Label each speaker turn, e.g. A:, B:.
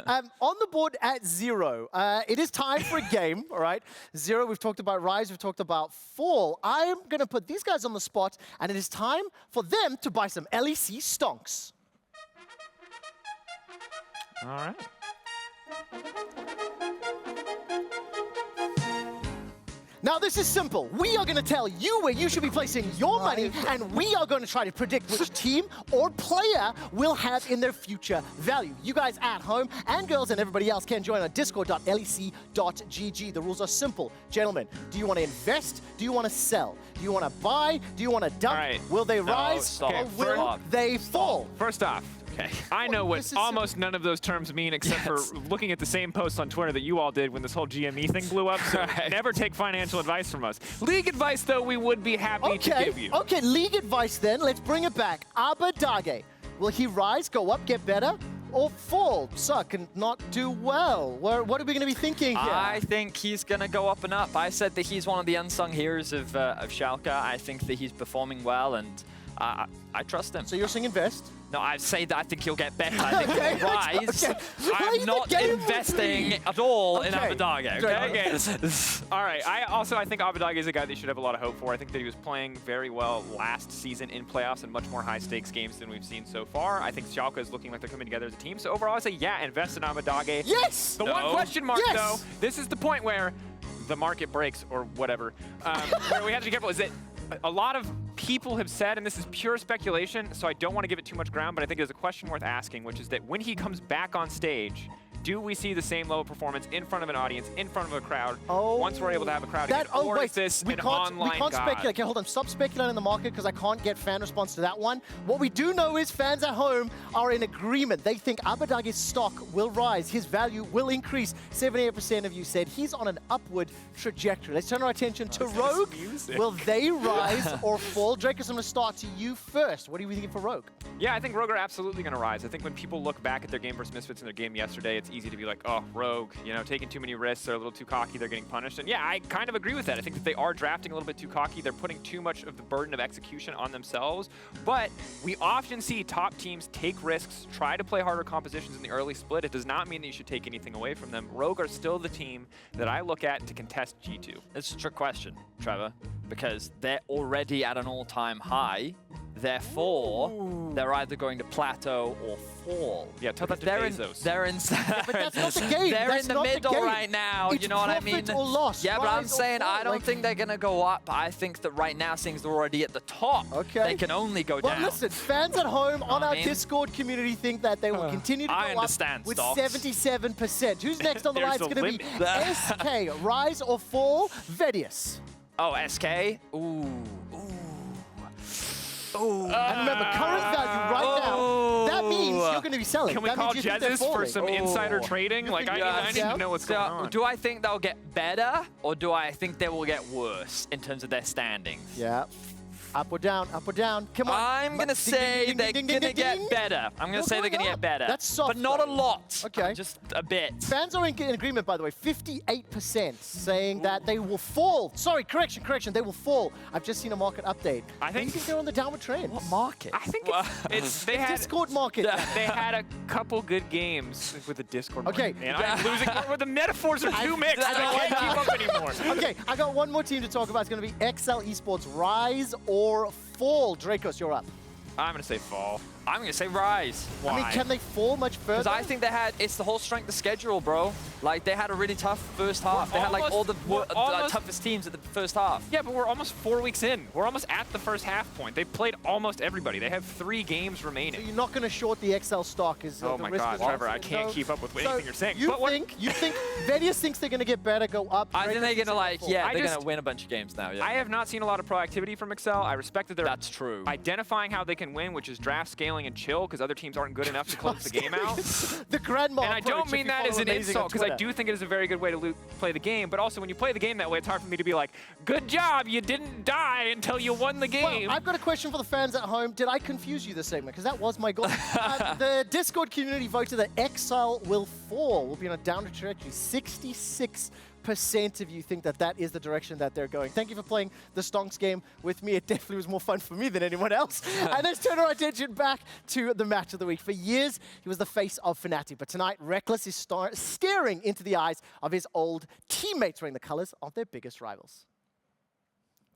A: On the board at 0, it is time for a game, all right? 0, we've talked about Rise, we've talked about Fall. I'm going to put these guys on the spot, and it is time for them to buy some LEC stonks.
B: All right.
A: Now, this is simple. We are going to tell you where you should be placing your money, and we are going to try to predict which team or player will have in their future value. You guys at home and girls and everybody else can join on discord.lec.gg. The rules are simple. Gentlemen, do you want to invest? Do you want to sell? Do you want to buy? Do you want to dump?
B: Right.
A: Will they rise or will they fall?
B: First off, I know what almost none of those terms mean except for looking at the same posts on Twitter that you all did when this whole GME thing blew up, so never take financial advice from us. League advice, though, we would be happy to give you.
A: Okay, league advice then. Let's bring it back. Abadage. Will he rise, go up, get better, or fall, suck, and not do well? What are we going to be thinking here?
C: I think he's going to go up and up. I said that he's one of the unsung heroes of Schalke. I think that he's performing well, and I trust him.
A: So you're saying invest?
C: No, I say that I think he'll get better. I think he'll rise. I'm not investing at all in Abadage, okay?
B: All right. I think Abadage is a guy that you should have a lot of hope for. I think that he was playing very well last season in playoffs and much more high-stakes games than we've seen so far. I think Schalke is looking like they're coming together as a team. So overall, I say, yeah, invest in Abadage.
A: Yes!
B: The one question mark, though, this is the point where the market breaks or whatever. Where we have to be careful is that a lot of people have said, and this is pure speculation, so I don't want to give it too much ground, but I think there's a question worth asking, which is that when he comes back on stage, do we see the same level of performance in front of an audience, in front of a crowd, once we're able to have a crowd again? Or is this an online god?
A: Speculate. Okay, hold on. Stop speculating in the market because I can't get fan response to that one. What we do know is fans at home are in agreement. They think Abadage's stock will rise. His value will increase. 78% of you said he's on an upward trajectory. Let's turn our attention to Rogue. Will they rise or fall? Dracos, I'm going to start to you first. What are you thinking for Rogue?
B: Yeah, I think Rogue are absolutely going to rise. I think when people look back at their game versus Misfits in their game yesterday, it's easy to be like, oh, Rogue, you know, taking too many risks, they're a little too cocky, they're getting punished. And yeah, I kind of agree with that. I think that they are drafting a little bit too cocky. They're putting too much of the burden of execution on themselves. But we often see top teams take risks, try to play harder compositions in the early split. It does not mean that you should take anything away from them. Rogue are still the team that I look at to contest G2.
C: It's a trick question, Trevor, because they're already at an all-time high. Therefore, they're either going to plateau or fall.
B: Yeah, tell that to Bezos.
C: They're in.
A: But that's not the game.
C: They're in the middle right now.
A: It's
C: you know what I mean?
A: Or loss.
C: Yeah, but I'm saying I don't think they're gonna go up. I think that right now, since they're already at the top, they can only go down.
A: Well, listen, fans at home on our Discord community think that they will continue to go up with 77%. Who's next on the line? It's going to be SK. Rise or fall? Vedius.
C: Oh, SK? Ooh.
A: And remember, current value right now, that means you're going to be selling.
B: Can we call Jesus for some insider trading? Like, I need to know what's going on.
C: Do I think they'll get better, or do I think they will get worse in terms of their standings?
A: Yeah. Up or down, up or down. Come on.
C: I'm going to say they're going to get better. I'm going to say they're going to get better.
A: That's soft,
C: but not a lot.
A: Okay.
C: Just a bit.
A: Fans are in agreement, by the way. 58% saying that they will fall. Sorry, correction. They will fall. I've just seen a market update.
B: I think
A: they're on the downward trend.
C: What market?
B: I think it's they had
A: Discord market.
B: They had a couple good games with the Discord market.
A: Okay.
B: And I'm losing. The metaphors are too mixed. I can't keep up anymore.
A: Okay, I got one more team to talk about. It's going to be XL Esports. Rise or fall? Dracos, you're up.
B: I'm going to say fall.
C: I'm going to say rise.
B: Why?
A: I mean, can they fall much further?
C: Because I think it's the whole strength of schedule, bro. Like, they had a really tough first half. They had, like, all the toughest teams at the first half.
B: Yeah, but we're almost 4 weeks in. We're almost at the first half point. They've played almost everybody. They have 3 games remaining.
A: So you're not going to short the XL stock?
B: Oh my God, Trevor, I can't keep up with anything you're saying.
A: You think Vedius thinks they're going to get better, go up?
C: I think they're going to, like, they're going to win a bunch of games now, yeah.
B: I have not seen a lot of proactivity from Excel. I respect that they're identifying how they can win, which is draft scaling and chill, because other teams aren't good enough to close the game out.
A: The grandma.
B: And I don't mean that as an insult, because I do think it is a very good way to play the game. But also, when you play the game that way, it's hard for me to be like, good job, you didn't die until you won the game.
A: Well, I've got a question for the fans at home. Did I confuse you this segment? Because that was my goal. The Discord community voted that Exile will fall. Will be on a downward trajectory. 66% of you think that that is the direction that they're going. Thank you for playing the Stonks game with me. It definitely was more fun for me than anyone else. And let's turn our attention back to the match of the week. For years, he was the face of Fnatic, but tonight, Reckless is staring into the eyes of his old teammates wearing the colors of their biggest rivals.